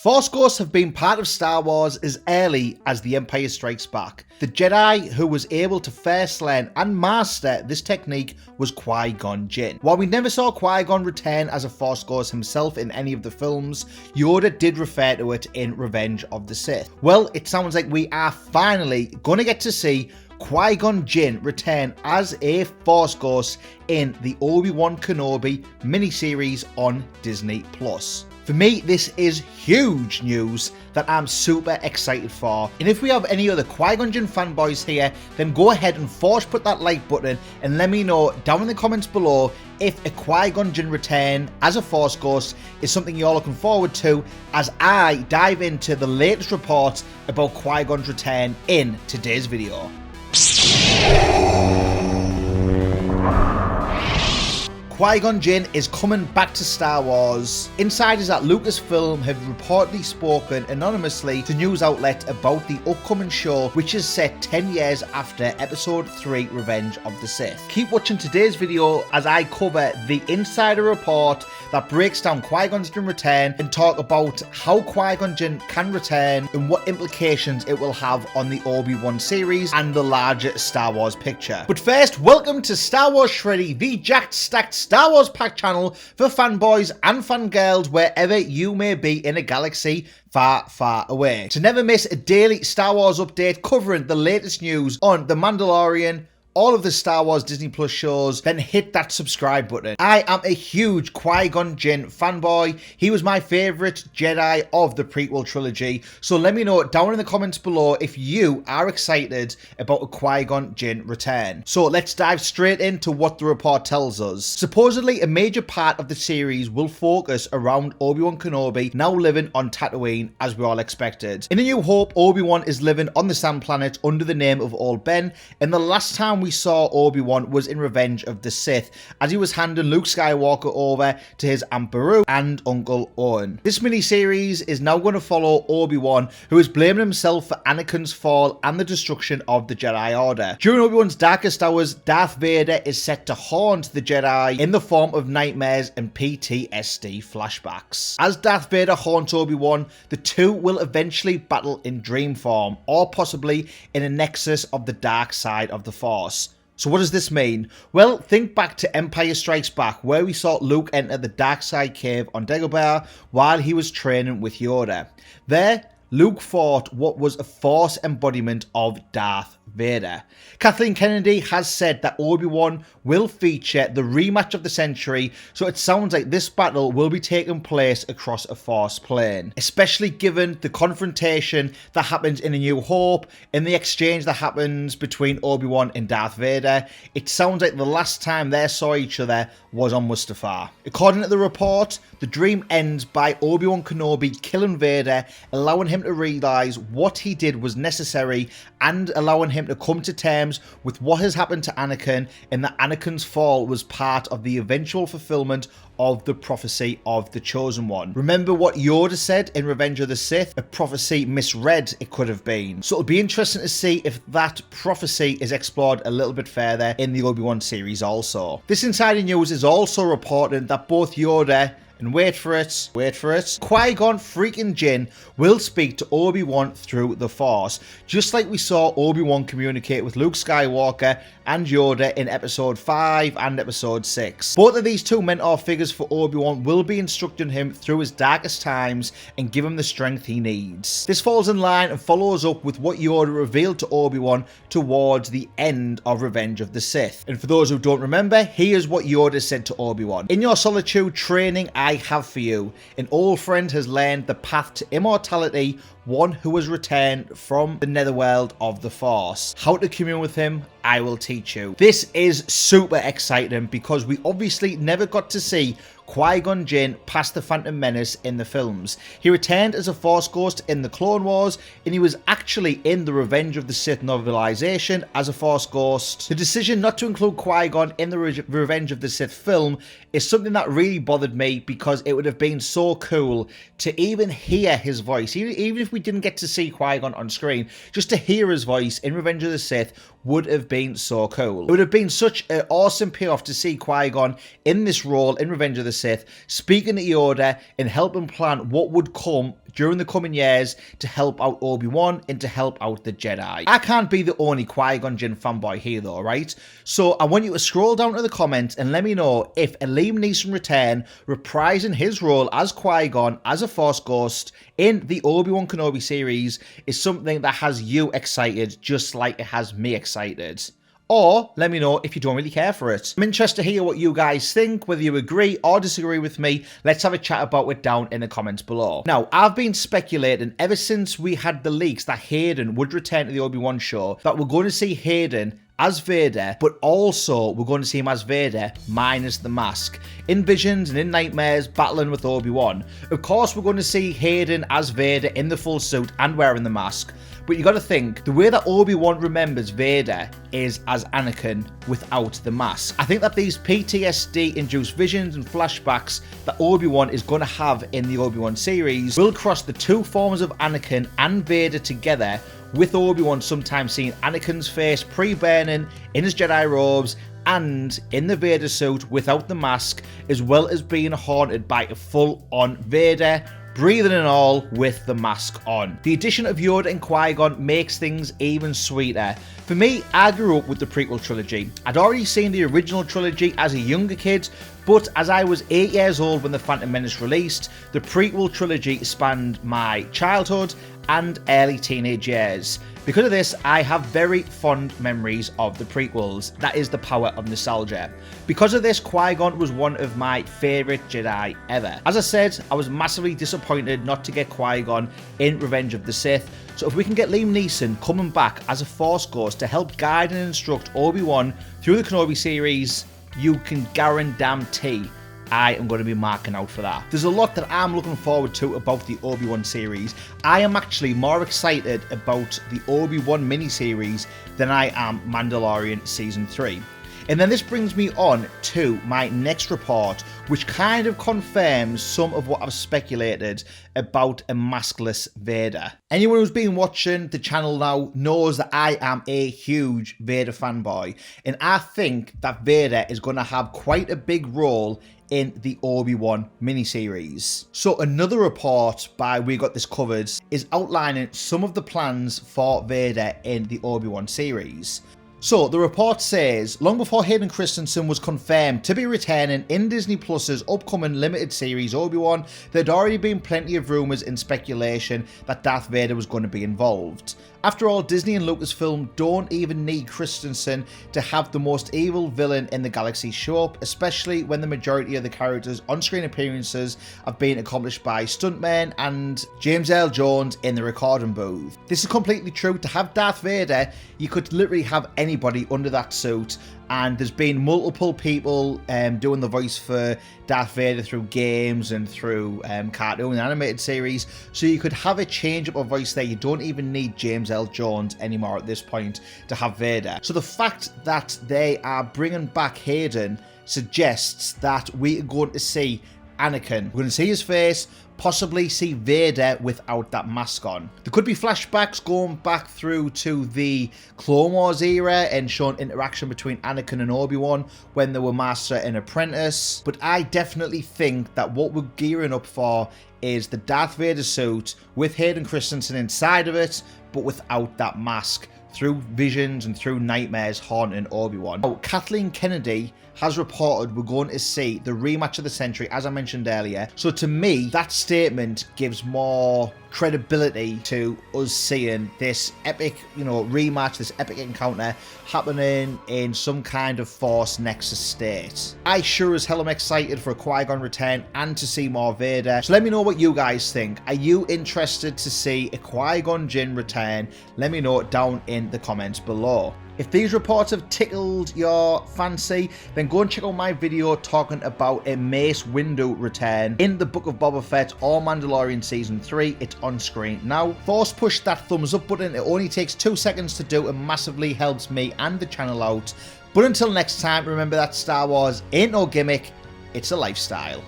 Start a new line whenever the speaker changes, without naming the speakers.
Force Ghosts have been part of Star Wars as early as The Empire Strikes Back. The Jedi who was able to first learn and master this technique was Qui-Gon Jinn. While we never saw Qui-Gon return as a Force Ghost himself in any of the films, Yoda did refer to it in Revenge of the Sith. Well, it sounds like we are finally gonna get to see Qui-Gon Jinn return as a Force Ghost in the Obi-Wan Kenobi miniseries on Disney+. For me, this is huge news that I'm super excited for. And if we have any other Qui-Gon Jinn fanboys here, then go ahead and force put that like button and let me know down in the comments below if a Qui-Gon Jinn return as a Force Ghost is something you're looking forward to as I dive into the latest reports about Qui-Gon's return in today's video. Qui-Gon Jinn is coming back to Star Wars. Insiders at Lucasfilm have reportedly spoken anonymously to news outlet about the upcoming show, which is set 10 years after Episode 3 Revenge of the Sith. Keep watching today's video as I cover the insider report that breaks down Qui-Gon Jinn's return and talk about how Qui-Gon Jinn can return and what implications it will have on the Obi-Wan series and the larger Star Wars picture. But first, welcome to Star Wars Shreddy, the jacked stacked Star Wars pack channel for fanboys and fangirls wherever you may be in a galaxy far, far away. To never miss a daily Star Wars update covering the latest news on The Mandalorian, all of the Star Wars Disney Plus shows, then hit that subscribe button. I am a huge Qui-Gon Jinn fanboy. He was my favourite Jedi of the prequel trilogy, so let me know down in the comments below if you are excited about a Qui-Gon Jinn return. So let's dive straight into what the report tells us. Supposedly, a major part of the series will focus around Obi-Wan Kenobi now living on Tatooine as we all expected. In A New Hope, Obi-Wan is living on the Sand Planet under the name of Old Ben, and the last time we saw Obi-Wan was in Revenge of the Sith, as he was handing Luke Skywalker over to his Aunt Beru and Uncle Owen. This miniseries is now going to follow Obi-Wan, who is blaming himself for Anakin's fall and the destruction of the Jedi Order. During Obi-Wan's darkest hours, Darth Vader is set to haunt the Jedi in the form of nightmares and PTSD flashbacks. As Darth Vader haunts Obi-Wan, the two will eventually battle in dream form, or possibly in a nexus of the dark side of the Force. So what does this mean? Well, think back to Empire Strikes Back, where we saw Luke enter the dark side cave on Dagobah while he was training with Yoda. There, Luke fought what was a Force embodiment of Darth Vader. Kathleen Kennedy has said that Obi-Wan will feature the rematch of the century, so it sounds like this battle will be taking place across a Force plane, especially given the confrontation that happens in A New Hope and the exchange that happens between Obi-Wan and Darth Vader. It sounds like the last time they saw each other was on Mustafar. According to the report, the dream ends by Obi-Wan Kenobi killing Vader, allowing him to realise what he did was necessary and allowing him to come to terms with what has happened to Anakin, and that Anakin's fall was part of the eventual fulfillment of the prophecy of the Chosen One. Remember what Yoda said in Revenge of the Sith? A prophecy misread it could have been. So it'll be interesting to see if that prophecy is explored a little bit further in the Obi-Wan series also. This insider news is also reporting that both Yoda and wait for it, Qui-Gon freaking Jinn will speak to Obi-Wan through the Force, just like we saw Obi-Wan communicate with Luke Skywalker and Yoda in Episode 5 and Episode 6. Both of these two mentor figures for Obi-Wan will be instructing him through his darkest times and give him the strength he needs. This falls in line and follows up with what Yoda revealed to Obi-Wan towards the end of Revenge of the Sith. And for those who don't remember, here's what Yoda said to Obi-Wan. "In your solitude training I have for you. An old friend has learned the path to immortality, one who has returned from the netherworld of the Force. How to commune with him, I will teach you." This is super exciting because we obviously never got to see Qui-Gon Jinn past the Phantom Menace in the films. He returned as a Force Ghost in the Clone Wars, and he was actually in the Revenge of the Sith novelization as a Force Ghost. The decision not to include Qui-Gon in the Revenge of the Sith film is something that really bothered me because it would have been so cool to even hear his voice. Even if we didn't get to see Qui-Gon on screen, just to hear his voice in Revenge of the Sith would have been so cool. It would have been such an awesome payoff to see Qui-Gon in this role in Revenge of the Sith, speaking to Yoda and helping plan what would come during the coming years to help out Obi-Wan and to help out the Jedi. I can't be the only Qui-Gon Jinn fanboy here though, right? So I want you to scroll down to the comments and let me know if a Liam Neeson return reprising his role as Qui-Gon as a Force Ghost in the Obi-Wan Kenobi series is something that has you excited just like it has me excited. Or let me know if you don't really care for it. I'm interested to hear what you guys think, whether you agree or disagree with me. Let's have a chat about it down in the comments below. Now, I've been speculating ever since we had the leaks that Hayden would return to the Obi-Wan show that we're going to see Hayden as Vader, but also we're going to see him as Vader minus the mask. In visions and in nightmares, battling with Obi-Wan. Of course, we're going to see Hayden as Vader in the full suit and wearing the mask. But you got to think, the way that Obi-Wan remembers Vader is as Anakin without the mask. I think that these PTSD-induced visions and flashbacks that Obi-Wan is going to have in the Obi-Wan series will cross the two forms of Anakin and Vader together, with Obi-Wan sometimes seeing Anakin's face pre-burning in his Jedi robes and in the Vader suit without the mask, as well as being haunted by a full-on Vader, breathing and all with the mask on. The addition of Yoda and Qui-Gon makes things even sweeter. For me, I grew up with the prequel trilogy. I'd already seen the original trilogy as a younger kid, but as I was 8 years old when The Phantom Menace released, the prequel trilogy spanned my childhood and early teenage years. Because of this, I have very fond memories of the prequels. That is the power of nostalgia. Because of this, Qui-Gon was one of my favourite Jedi ever. As I said, I was massively disappointed not to get Qui-Gon in Revenge of the Sith. So if we can get Liam Neeson coming back as a Force Ghost to help guide and instruct Obi-Wan through the Kenobi series, you can guarantee I am going to be marking out for that. There's a lot that I'm looking forward to about the Obi-Wan series. I am actually more excited about the Obi-Wan miniseries than I am Mandalorian Season 3. And then this brings me on to my next report, which kind of confirms some of what I've speculated about a maskless Vader. Anyone who's been watching the channel now knows that I am a huge Vader fanboy, and I think that Vader is going to have quite a big role in the Obi-Wan miniseries. So another report by We Got This Covered is outlining some of the plans for Vader in the Obi-Wan series. So the report says, long before Hayden Christensen was confirmed to be returning in Disney Plus's upcoming limited series Obi-Wan, there'd already been plenty of rumours and speculation that Darth Vader was going to be involved. After all, Disney and Lucasfilm don't even need Christensen to have the most evil villain in the galaxy show up, especially when the majority of the characters' on-screen appearances have been accomplished by stuntmen and James Earl Jones in the recording booth. This is completely true. To have Darth Vader, you could literally have anybody under that suit, and there's been multiple people doing the voice for Darth Vader through games and through cartoon and animated series, so you could have a change up of voice there. You don't even need James Earl Jones anymore at this point to have Vader. So the fact that they are bringing back Hayden suggests that we are going to see Anakin. We're going to see his face, possibly see Vader without that mask on. There could be flashbacks going back through to the Clone Wars era and showing interaction between Anakin and Obi-Wan when they were master and apprentice. But I definitely think that what we're gearing up for is the Darth Vader suit with Hayden Christensen inside of it, but without that mask, through visions and through nightmares haunting Obi-Wan. Now, Kathleen Kennedy has reported we're going to see the rematch of the century, as I mentioned earlier. So to me, that statement gives more credibility to us seeing this epic, rematch, this epic encounter happening in some kind of Force Nexus state. I sure as hell am excited for a Qui-Gon return and to see more Vader. So let me know what you guys think. Are you interested to see a Qui-Gon Jinn return? Let me know down in the comments below. If these reports have tickled your fancy, then go and check out my video talking about a Mace Windu return in the Book of Boba Fett or Mandalorian Season 3. It's on screen now. Force push that thumbs up button. It only takes 2 seconds to do and massively helps me and the channel out. But until next time, remember that Star Wars ain't no gimmick, it's a lifestyle.